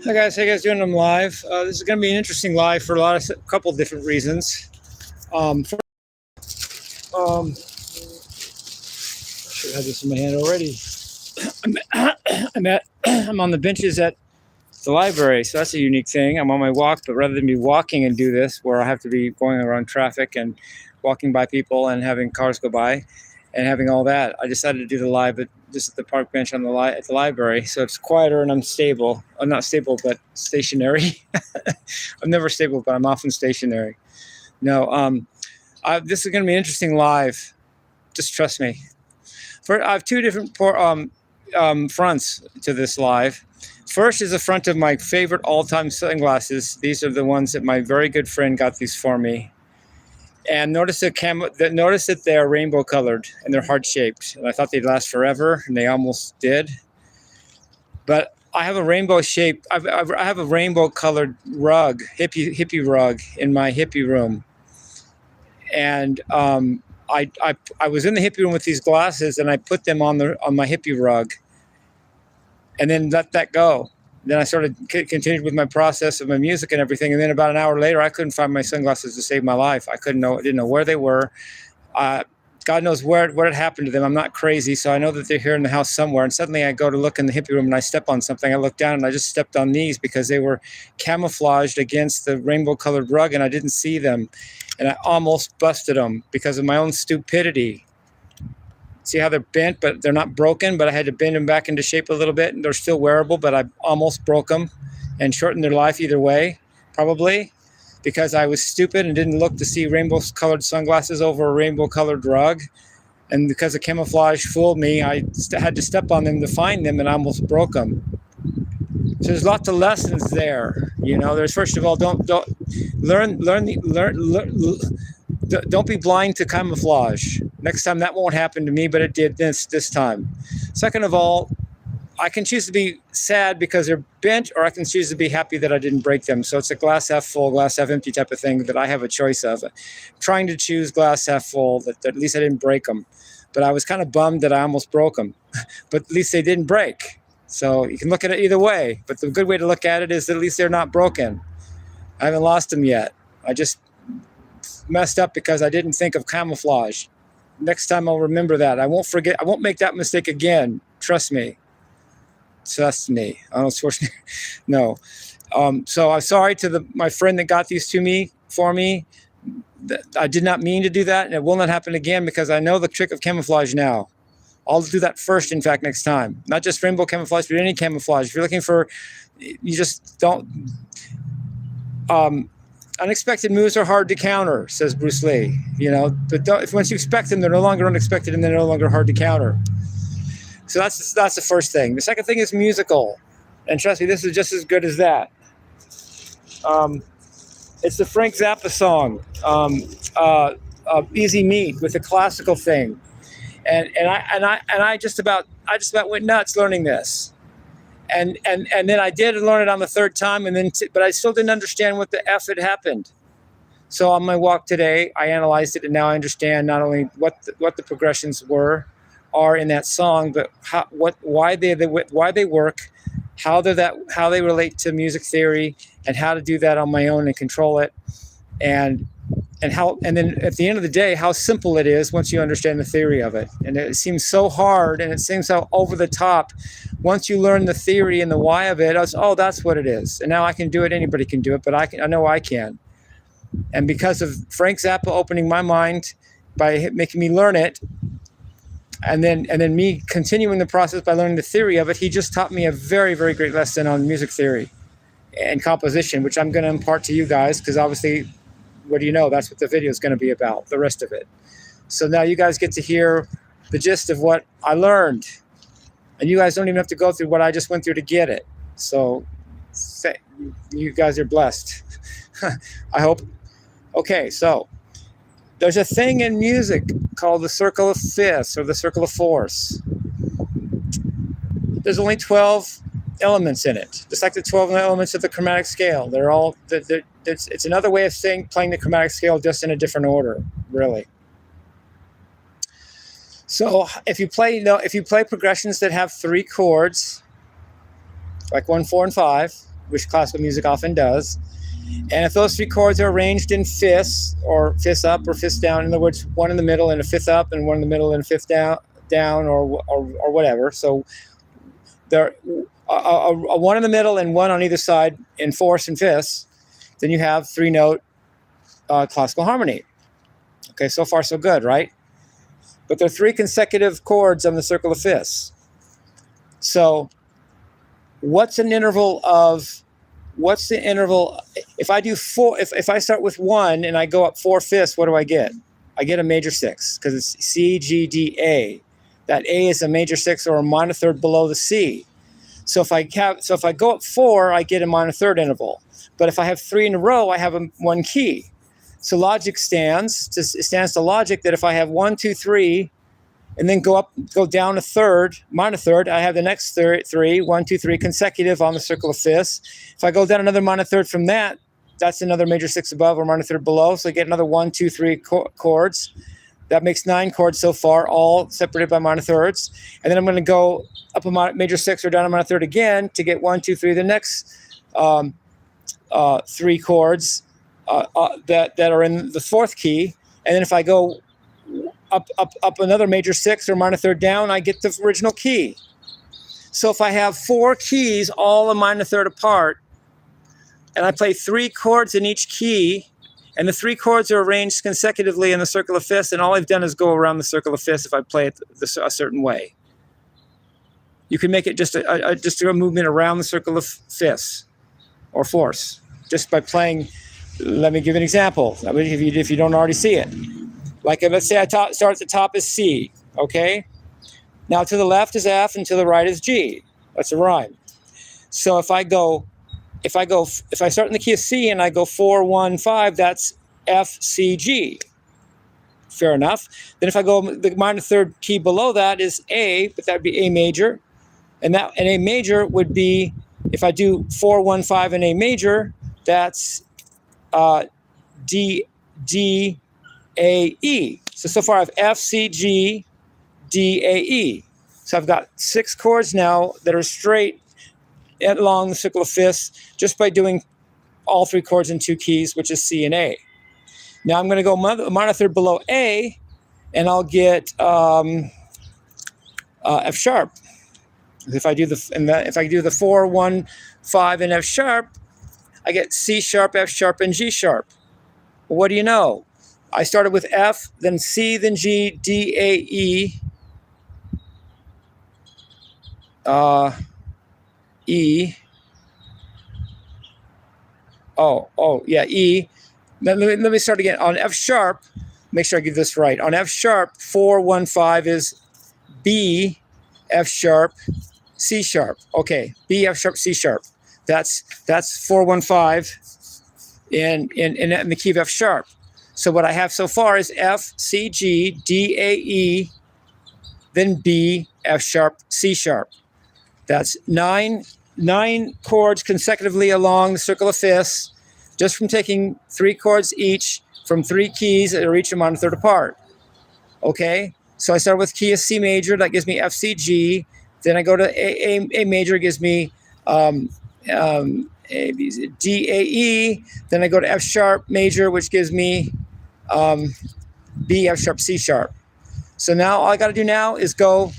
Hi guys, how you guys doing? I'm live. This is going to be an interesting live for a couple of different reasons. First, should have this in my hand already. I'm on the benches at the library, so that's a unique thing. I'm on my walk, but rather than be walking and do this, where I have to be going around traffic and walking by people and having cars go by and having all that, I decided to do the live just at the park bench on at the library. So it's quieter and I'm stable. I'm not stable, but stationary. I'm never stable, but I'm often stationary. No, this is going to be an interesting live. Just trust me. I have two different fronts to this live. First is the front of my favorite all-time sunglasses. These are the ones that my very good friend got these for me. And notice that they're rainbow colored and they're heart shaped. And I thought they'd last forever, and they almost did. But I have a rainbow shape. I have a rainbow colored rug, hippie rug, in my hippie room. And I was in the hippie room with these glasses, and I put them on my hippie rug, and then let that go. Then I continued with my process of my music and everything. And then about an hour later, I couldn't find my sunglasses to save my life. I didn't know where they were. God knows what had happened to them. I'm not crazy, so I know that they're here in the house somewhere. And suddenly I go to look in the hippie room and I step on something. I look down and I just stepped on these because they were camouflaged against the rainbow colored rug and I didn't see them. And I almost busted them because of my own stupidity. See how they're bent, but they're not broken, but I had to bend them back into shape a little bit, and they're still wearable, but I almost broke them and shortened their life either way, probably, because I was stupid and didn't look to see rainbow-colored sunglasses over a rainbow-colored rug. And because the camouflage fooled me, I had to step on them to find them, and I almost broke them. So there's lots of lessons there. There's, first of all, don't be blind to camouflage. Next time that won't happen to me, but it did this time. Second of all, I can choose to be sad because they're bent, or I can choose to be happy that I didn't break them. So it's a glass half full, glass half empty type of thing that I have a choice of. Trying to choose glass half full, that at least I didn't break them. But I was kind of bummed that I almost broke them. But at least they didn't break. So you can look at it either way. But the good way to look at it is that at least they're not broken. I haven't lost them yet. I just messed up because I didn't think of camouflage. Next time I'll remember that. I won't forget. I won't make that mistake again. Trust me. Trust me. I don't force. No. So I'm sorry to my friend that got these for me. I did not mean to do that, and it will not happen again because I know the trick of camouflage now. I'll do that first, in fact, next time. Not just rainbow camouflage, but any camouflage. If you're looking for, you just don't. Unexpected moves are hard to counter, says Bruce Lee. But once you expect them, they're no longer unexpected and they're no longer hard to counter. So that's the first thing. The second thing is musical, and trust me, this is just as good as that. It's the Frank Zappa song, "Easy Meat," with the classical thing, and I just about went nuts learning this. And then I did learn it on the third time, but I still didn't understand what the F had happened. So on my walk today, I analyzed it, and now I understand not only what the progressions are in that song, but why they work, how they relate to music theory, and how to do that on my own and control it, and then at the end of the day, how simple it is once you understand the theory of it. And it seems so hard, and it seems so over the top. Once you learn the theory and the why of it, that's what it is. And now I can do it. Anybody can do it, but I know I can. And because of Frank Zappa opening my mind by making me learn it, and then me continuing the process by learning the theory of it, he just taught me a very, very great lesson on music theory and composition, which I'm going to impart to you guys, because obviously, what do you know? That's what the video is going to be about, the rest of it. So now you guys get to hear the gist of what I learned. And you guys don't even have to go through what I just went through to get it. So you guys are blessed. I hope. Okay, so there's a thing in music called the circle of fifths, or the circle of fourths. There's only 12 elements in it, just like the 12 elements of the chromatic scale. It's another way of playing the chromatic scale, just in a different order, really. So if you play progressions that have 3 chords, like 1, 4, and 5, which classical music often does. And if those three chords are arranged in fifths, or fifths up or fifths down, in other words, one in the middle and a fifth up, and one in the middle and a fifth down, or whatever. So there, a one in the middle and one on either side in fourths and fifths. Then you have 3-note classical harmony. Okay, so far so good, right? But there are 3 consecutive chords on the circle of fifths. So what's the interval? If I do 4, if I start with 1 and I go up 4/5, what do I get? I get a major 6, because it's C, G, D, A. That A is a major 6, or a minor third below the C. So if I go up 4, I get a minor third interval. But if I have 3 in a row, I have one key. So logic stands to logic that if I have 1, 2, 3, and then go down a third, minor third, I have the next 3, 1, 2, 3 consecutive on the circle of fifths. If I go down another minor third from that, that's another major 6 above or minor third below. So I get another 1, 2, 3 chords. That makes 9 chords so far, all separated by minor thirds. And then I'm going to go up a major 6 or down a minor third again to get 1, 2, 3, the next 3 chords that are in the fourth key. And then if I go up another major 6 or minor third down, I get the original key. So if I have 4 keys, all a minor third apart, and I play 3 chords in each key, and the 3 chords are arranged consecutively in the circle of fifths, and all I've done is go around the circle of fifths if I play it a certain way. You can make it just a movement around the circle of fifths or fourths just by playing. Let me give an example. I mean, if you don't already see it. Like, let's say I start at the top as C, okay? Now to the left is F and to the right is G. That's a rhyme. So if I start in the key of C and I go 4, 1, 5, that's F, C, G. Fair enough. Then if I go the minor third key below that is A, but that would be A major. And A major would be, if I do 4, 1, 5 in A major, that's D, A, E. So far I have F, C, G, D, A, E. So I've got 6 chords now that are straight along the circle of fifths just by doing all 3 chords in 2 keys, which is C and A. Now I'm going to go minor third below A, and I'll get F sharp. If I do the 4, 1, 5 in F sharp, I get C sharp, F sharp, and G sharp. Well, what do you know? I started with F, then C, then G, D, A, E, E. E. Let me start again. On F sharp, make sure I get this right. On F sharp, 4, 1, 5 is B, F sharp, C sharp. Okay, B, F sharp, C sharp. That's 4, 1, 5 in the key of F sharp. So what I have so far is F, C, G, D, A, E, then B, F sharp, C sharp. That's 9 chords consecutively along the circle of fifths, just from taking 3 chords each from 3 keys that are each a minor third apart. Okay, so I start with key of C major, that gives me F, C, G. Then I go to A major, gives me A, B, C, D, A, E. Then I go to F sharp major, which gives me B, F sharp, C sharp. So now all I got to do now is go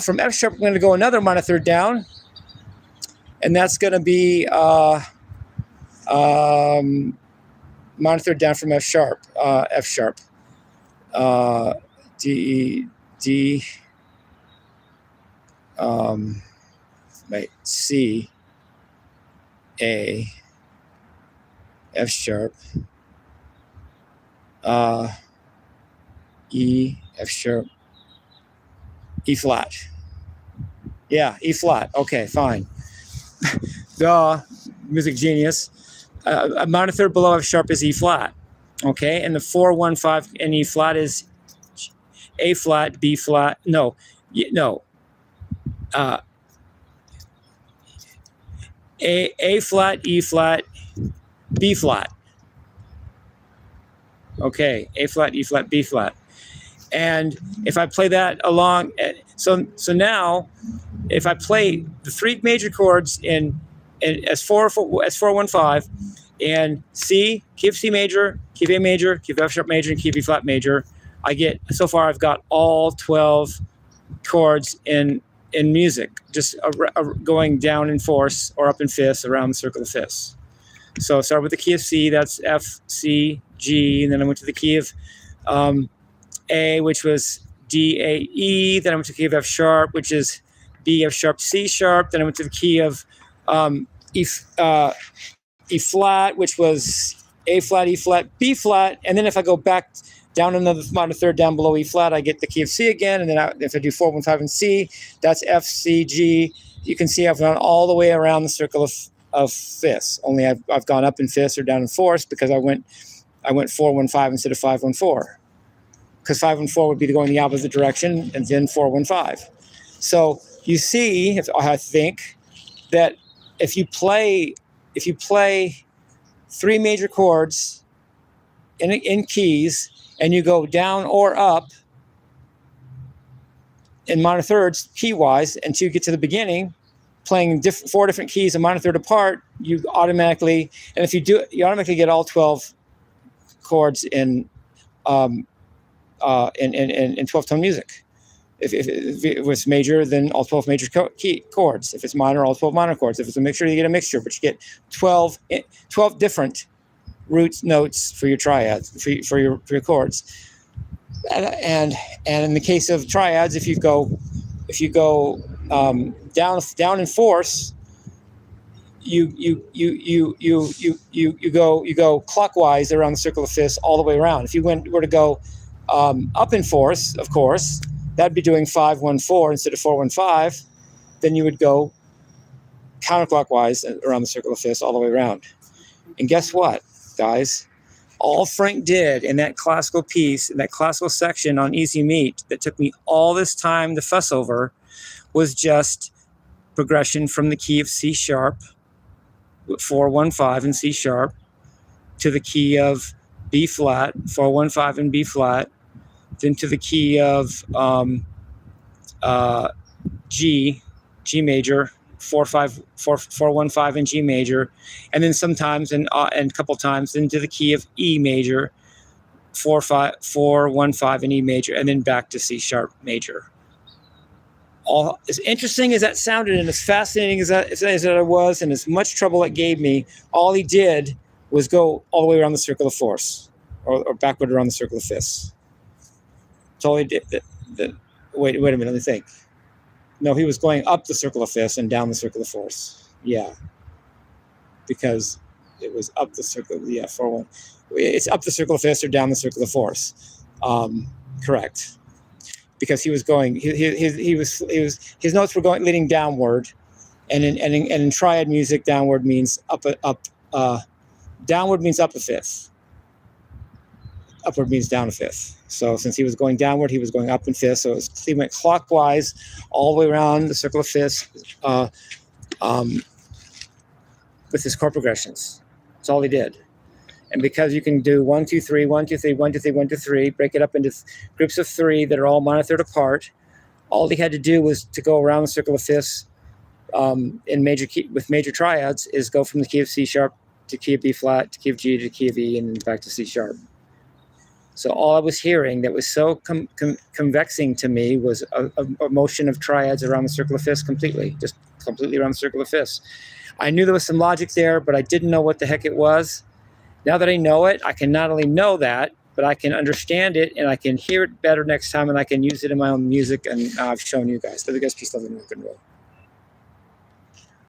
from F sharp. I'm going to go another minor third down, and that's going to be minor third down from F sharp. F sharp. D, D. C, A, F sharp, E, F sharp, E flat. Yeah, E flat. Okay, fine. The music genius. A minor third below F sharp is E flat. Okay, and the 4, 1, 5 in E flat is A flat, B flat. No. A flat, E flat, B flat. Okay, A flat, E flat, B flat. And if I play that along, so now, if I play the 3 major chords in and as 415, and C, key of C major, key of A major, key of F sharp major, and key of B flat major. So far I've got all 12 chords in music, just going down in fourths or up in fifths around the circle of fifths. So I started with the key of C, that's F, C, G, and then I went to the key of A, which was D, A, E. Then I went to the key of F sharp, which is B, F sharp, C sharp. Then I went to the key of E flat, which was A flat, E flat, B flat. And then if I go back down another minor third down below E flat, I get the key of C again. And then if I do 4, 1, 5 and C, that's F, C, G. You can see I've gone all the way around the circle of fifths. Only I've gone up in fifths or down in fourths because I went 4, 1, 5 instead of 5, 1, 4. Because 5 and 4 would be to go in the opposite direction, and then 4, 1, 5. So you see, I think that if you play 3 major chords in keys, and you go down or up in minor thirds key-wise until you get to the beginning, playing 4 different keys a minor third apart, you automatically get all 12 chords in 12-tone music. If it was major, then all 12 major key chords. If it's minor, all 12 minor chords. If it's a mixture, you get a mixture, but you get 12 different root notes for your triads, for your chords. And in the case of triads, if you go down in fourths, you go clockwise around the circle of fifths all the way around. If you were to go up in fourths, of course, that'd be doing 5, 1, 4 instead of 4, 1, 5. Then you would go counterclockwise around the circle of fifths all the way around. And guess what, guys? All Frank did in that classical piece, in that classical section on Easy Meat that took me all this time to fuss over, was just progression from the key of C sharp, 4, 1, 5 in C sharp, to the key of B flat, 4, 1, 5 in B flat, then to the key of G major, 4, 1, 5 in G major, and then sometimes and a couple times into the key of E major, 4, 1, 5 in E major, and then back to C sharp major. All as interesting as that sounded, and as fascinating as that it was, and as much trouble it gave me, all he did was go all the way around the circle of fourths, or backward around the circle of fifths. That's all he did. Wait a minute, let me think. No, he was going up the circle of fifths and down the circle of fourths. Yeah, because it was up the circle. Yeah, 4, 1. It's up the circle of fifths or down the circle of fourths. Correct. Because he was going. His notes were going leading downward, and in triad music, downward means up. Downward means up a fifth. Upward means down a fifth. So since he was going downward, he was going up in fifths. So he went clockwise all the way around the circle of fifths with his chord progressions. That's all he did. And because you can do 1, 2, 3, 1, 2, 3, 1, 2, 3, 1, 2, 3, break it up into groups of 3 that are all minor third apart, all he had to do was to go around the circle of fifths in major key, with major triads, is go from the key of C sharp to key of B flat to key of G to key of E and then back to C sharp. So all I was hearing that was so convexing to me was a motion of triads around the circle of fifths completely, just completely around the circle of fifths. I knew there was some logic there, but I didn't know what the heck it was. Now that I know it, I can not only know that, but I can understand it, and I can hear it better next time, and I can use it in my own music, and I've shown you guys. So you guys, peace, love, and rock and roll.